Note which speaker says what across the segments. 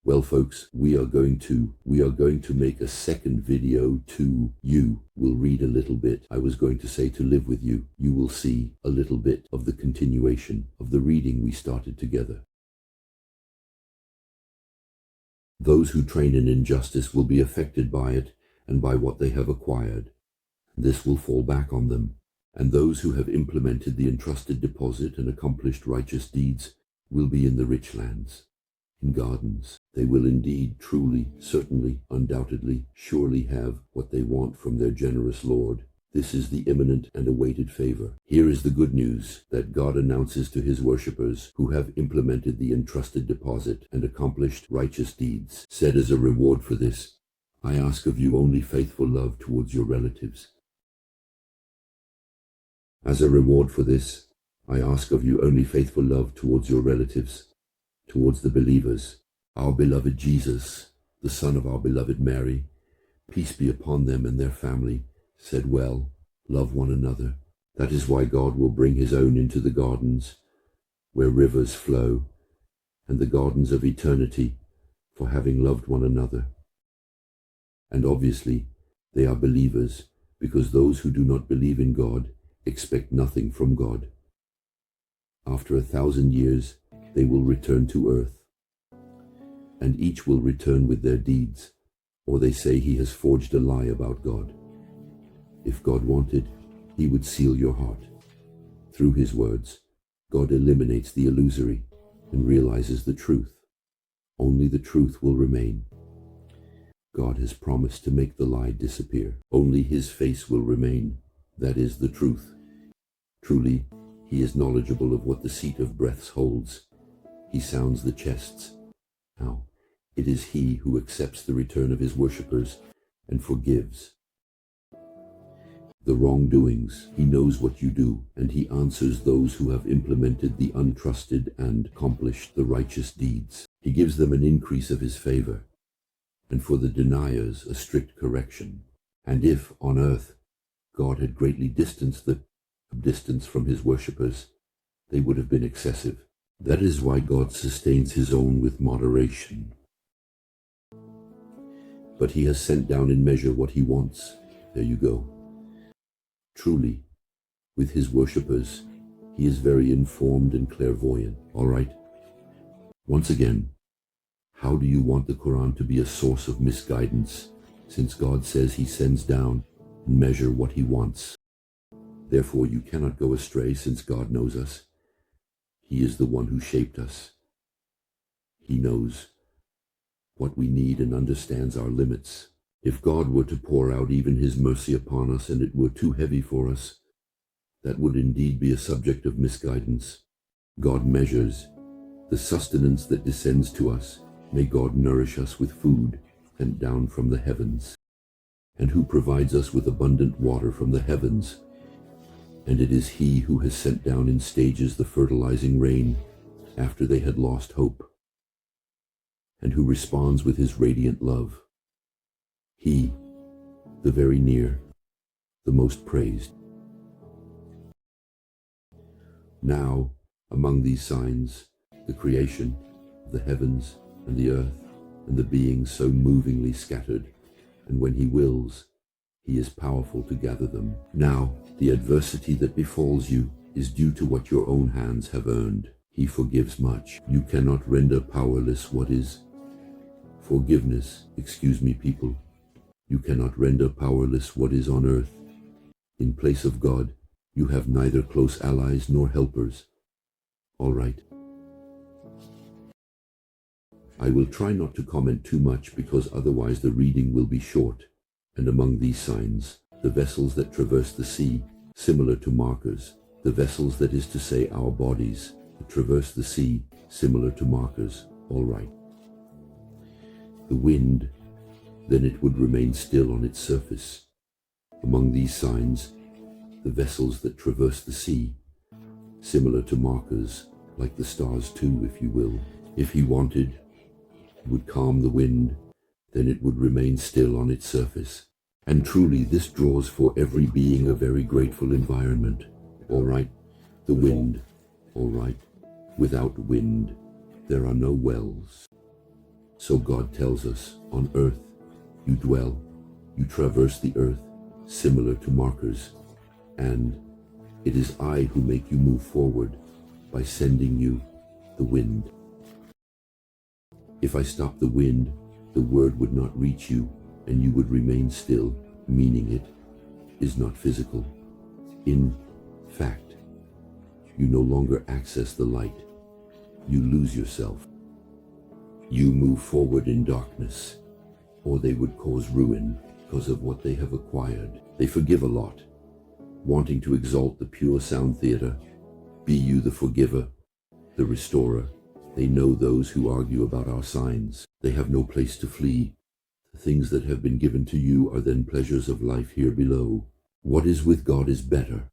Speaker 1: Well folks, we are going to make a second video to you. We'll read a little bit. I was going to say to live with you. You will see a little bit of the continuation of the reading we started together. Those who train in injustice will be affected by it and by what they have acquired. This will fall back on them. And those who have implemented the entrusted deposit and accomplished righteous deeds will be in the rich lands, in gardens. They will indeed, truly, certainly, undoubtedly, surely have what they want from their generous Lord. This is the imminent and awaited favor. Here is the good news that God announces to his worshippers who have implemented the entrusted deposit and accomplished righteous deeds. Said as a reward for this, I ask of you only faithful love towards your relatives. As a reward for this, I ask of you only faithful love towards your relatives, towards the believers. Our beloved Jesus, the Son of our beloved Mary, peace be upon them and their family, said well, love one another. That is why God will bring his own into the gardens, where rivers flow, and the gardens of eternity, for having loved one another. And obviously, they are believers, because those who do not believe in God expect nothing from God. After 1,000 years, they will return to earth, and each will return with their deeds, or they say he has forged a lie about God. If God wanted, he would seal your heart. Through his words, God eliminates the illusory and realizes the truth. Only the truth will remain. God has promised to make the lie disappear. Only his face will remain. That is the truth. Truly, he is knowledgeable of what the seat of breaths holds. He sounds the chests. Now, it is he who accepts the return of his worshippers and forgives the wrongdoings. He knows what you do, and he answers those who have implemented the untrusted and accomplished the righteous deeds. He gives them an increase of his favor, and for the deniers a strict correction. And if, on earth, God had greatly distanced from his worshippers, they would have been excessive. That is why God sustains his own with moderation. But he has sent down in measure what he wants. There you go. Truly, with his worshippers, he is very informed and clairvoyant. All right? Once again, how do you want the Quran to be a source of misguidance, since God says he sends down in measure what he wants? Therefore you cannot go astray, since God knows us. He is the one who shaped us. He knows what we need and understands our limits. If God were to pour out even his mercy upon us and it were too heavy for us, that would indeed be a subject of misguidance. God measures the sustenance that descends to us. May God nourish us with food sent down from the heavens, and who provides us with abundant water from the heavens. And it is he who has sent down in stages the fertilizing rain after they had lost hope, and who responds with his radiant love. He, the very near, the most praised. Now, among these signs, the creation of the heavens and the earth and the beings so movingly scattered, and when he wills, he is powerful to gather them. Now, the adversity that befalls you is due to what your own hands have earned. He forgives much. You cannot render powerless what is forgiveness. Excuse me, people. You cannot render powerless what is on earth. In place of God, you have neither close allies nor helpers. All right. I will try not to comment too much because otherwise the reading will be short. And among these signs, the vessels that traverse the sea, similar to markers. The vessels, that is to say our bodies, that traverse the sea, similar to markers. All right. The wind, then it would remain still on its surface. Among these signs, the vessels that traverse the sea, similar to markers, like the stars too, if you will. If he wanted, he would calm the wind, then it would remain still on its surface. And truly this draws for every being a very grateful environment. All right, the wind, all right. Without wind, there are no wells. So God tells us, on earth you dwell, you traverse the earth, similar to markers, and it is I who make you move forward by sending you the wind. If I stop the wind, the word would not reach you, and you would remain still, meaning it is not physical. In fact, you no longer access the light. You lose yourself. You move forward in darkness, or they would cause ruin because of what they have acquired. They forgive a lot, wanting to exalt the pure sound theater. Be you the forgiver, the restorer. They know those who argue about our signs. They have no place to flee. The things that have been given to you are then pleasures of life here below. What is with God is better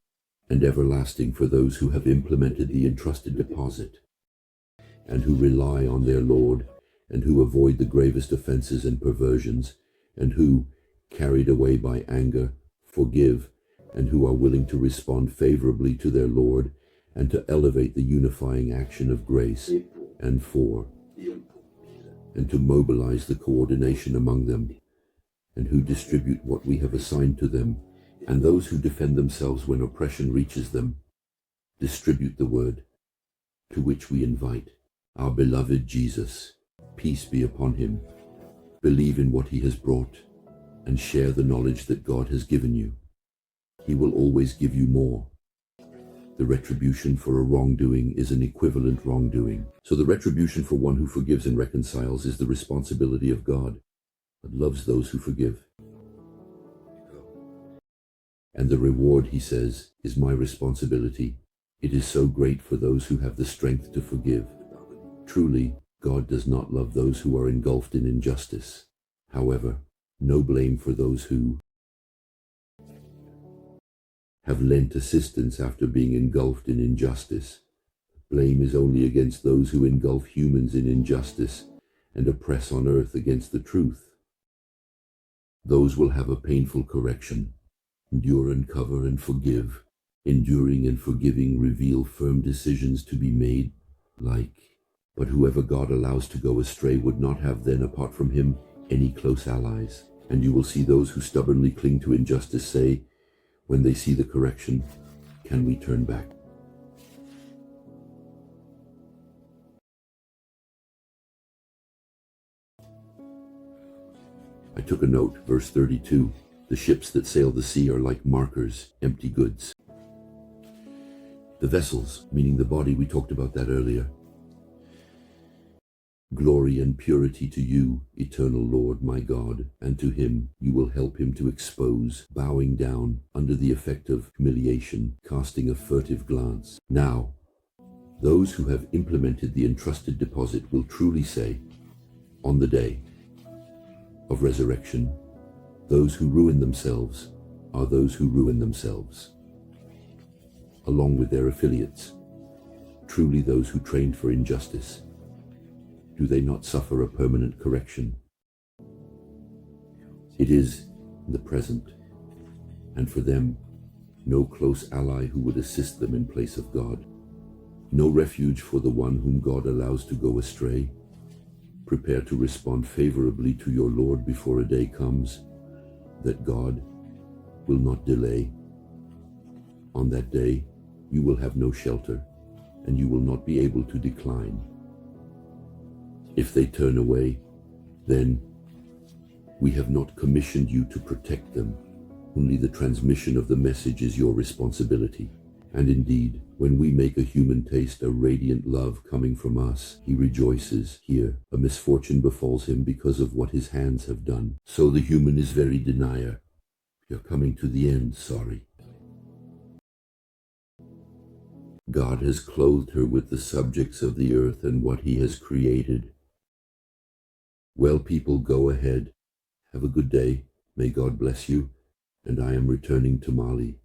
Speaker 1: and everlasting for those who have implemented the entrusted deposit, and who rely on their Lord, and who avoid the gravest offenses and perversions, and who, carried away by anger, forgive, and who are willing to respond favorably to their Lord, and to elevate the unifying action of grace, and to mobilize the coordination among them, and who distribute what we have assigned to them, and those who defend themselves when oppression reaches them, distribute the word, to which we invite our beloved Jesus. Peace be upon him. Believe in what he has brought, and share the knowledge that God has given you. He will always give you more. The retribution for a wrongdoing is an equivalent wrongdoing. So the retribution for one who forgives and reconciles is the responsibility of God, but loves those who forgive. And the reward, he says, is my responsibility. It is so great for those who have the strength to forgive. Truly, God does not love those who are engulfed in injustice. However, no blame for those who have lent assistance after being engulfed in injustice. Blame is only against those who engulf humans in injustice and oppress on earth against the truth. Those will have a painful correction. Endure and cover and forgive. Enduring and forgiving reveal firm decisions to be made, but whoever God allows to go astray would not have then, apart from him, any close allies. And you will see those who stubbornly cling to injustice say, when they see the correction, can we turn back? I took a note, verse 32. The ships that sail the sea are like markers, empty goods. The vessels, meaning the body, we talked about that earlier. Glory and purity to you, eternal Lord my God, and to him you will help him to expose, bowing down under the effect of humiliation, casting a furtive glance. Now, those who have implemented the entrusted deposit will truly say, on the day of resurrection, those who ruin themselves are those who ruin themselves, along with their affiliates. Truly those who trained for injustice, do they not suffer a permanent correction? It is the present, and for them, no close ally who would assist them in place of God, no refuge for the one whom God allows to go astray. Prepare to respond favorably to your Lord before a day comes that God will not delay. On that day, you will have no shelter, and you will not be able to decline. If they turn away, then we have not commissioned you to protect them. Only the transmission of the message is your responsibility. And indeed, when we make a human taste a radiant love coming from us, he rejoices. Here, a misfortune befalls him because of what his hands have done. So the human is very denier. You're coming to the end, sorry. God has clothed her with the subjects of the earth and what he has created. Well, people, go ahead. Have a good day. May God bless you. And I am returning to Mali.